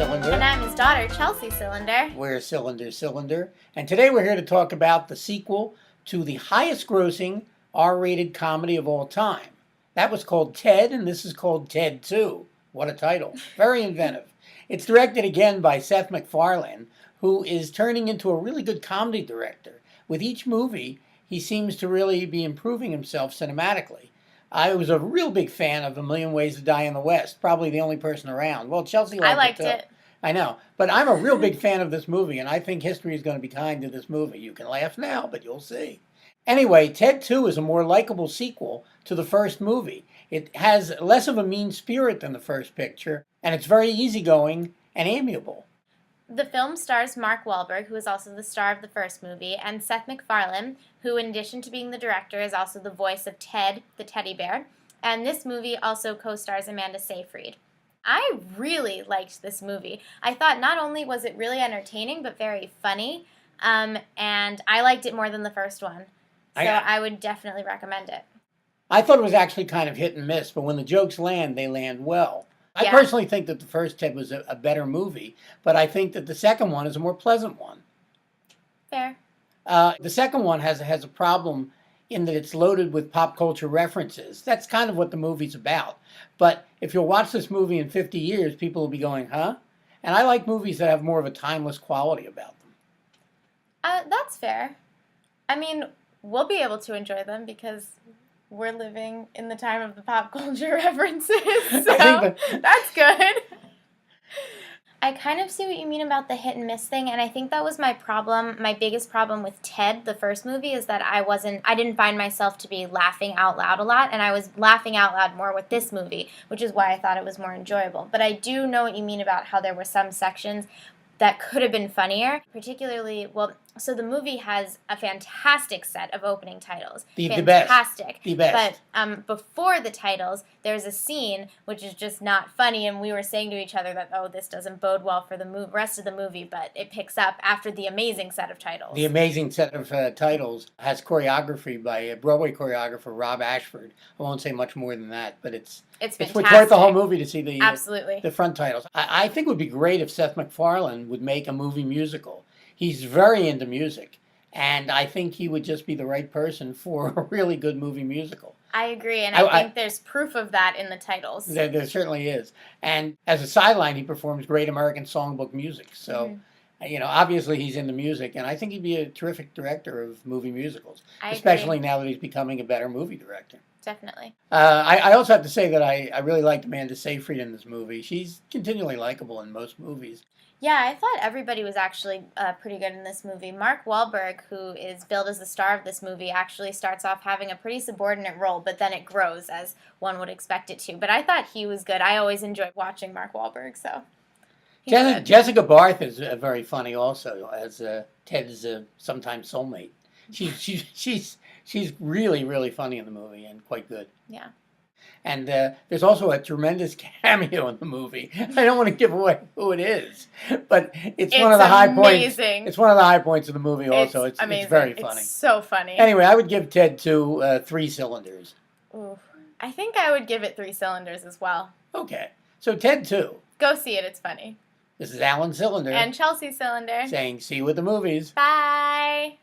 Cylinder. And I'm his daughter, Chelsea Cylinder. We're Cylinder. And today we're here to talk about the sequel to the highest grossing R-rated comedy of all time. That was called Ted, and this is called Ted 2. What a title. Very inventive. It's directed again by Seth MacFarlane, who is turning into a really good comedy director. With each movie, he seems to really be improving himself cinematically. I was a real big fan of A Million Ways to Die in the West, probably the only person around. Well, Chelsea liked it too. I know, but I'm a real big fan of this movie, and I think history is going to be kind to this movie. You can laugh now, but you'll see. Anyway, Ted 2 is a more likable sequel to the first movie. It has less of a mean spirit than the first picture, and it's very easygoing and amiable. The film stars Mark Wahlberg, who is also the star of the first movie, and Seth MacFarlane, who in addition to being the director is also the voice of Ted, the teddy bear. And this movie also co-stars Amanda Seyfried. I really liked this movie. I thought not only was it really entertaining, but very funny, and I liked it more than the first one. So I would definitely recommend it. I thought it was actually kind of hit and miss, but when the jokes land, they land well. I personally think that the first Ted was a better movie, but I think that the second one is a more pleasant one. Fair. The second one has a problem in that it's loaded with pop culture references. That's kind of what the movie's about. But if you'll watch this movie in 50 years, people will be going, huh? And I like movies that have more of a timeless quality about them. That's fair. I mean, we'll be able to enjoy them because we're living in the time of the pop culture references, so that's good. I kind of see what you mean about the hit and miss thing, and I think that was my problem. My biggest problem with Ted, the first movie, is that I didn't find myself to be laughing out loud a lot, and I was laughing out loud more with this movie, which is why I thought it was more enjoyable. But I do know what you mean about how there were some sections that could have been funnier, particularly, so the movie has a fantastic set of opening titles. Fantastic. The best. But before the titles, there's a scene which is just not funny, and we were saying to each other that, this doesn't bode well for the rest of the movie, but it picks up after the amazing set of titles. The amazing set of titles has choreography by a Broadway choreographer, Rob Ashford. I won't say much more than that, but it's fantastic. It's worth the whole movie to see the front titles. I think it would be great if Seth MacFarlane would make a movie musical. He's very into music, and I think he would just be the right person for a really good movie musical. I agree, and I think there's proof of that in the titles. There certainly is. And as a sideline, he performs great American songbook music. So, obviously he's into music, and I think he'd be a terrific director of movie musicals, especially now that he's becoming a better movie director. Definitely. I also have to say that I really liked Amanda Seyfried in this movie. She's continually likable in most movies. Yeah, I thought everybody was actually pretty good in this movie. Mark Wahlberg, who is billed as the star of this movie, actually starts off having a pretty subordinate role, but then it grows as one would expect it to. But I thought he was good. I always enjoyed watching Mark Wahlberg, so. Jessica Barth is very funny also, as Ted's sometimes soulmate. She's really, really funny in the movie and quite good. Yeah. And there's also a tremendous cameo in the movie. I don't want to give away who it is, but it's one of the high points. It's one of the high points of the movie. Also, it's very funny. It's so funny. Anyway, I would give Ted 2 3 cylinders. Ooh, I think I would give it 3 cylinders as well. Okay, so Ted 2. Go see it. It's funny. This is Alan Cylinder and Chelsea Cylinder saying, "See you at the movies." Bye.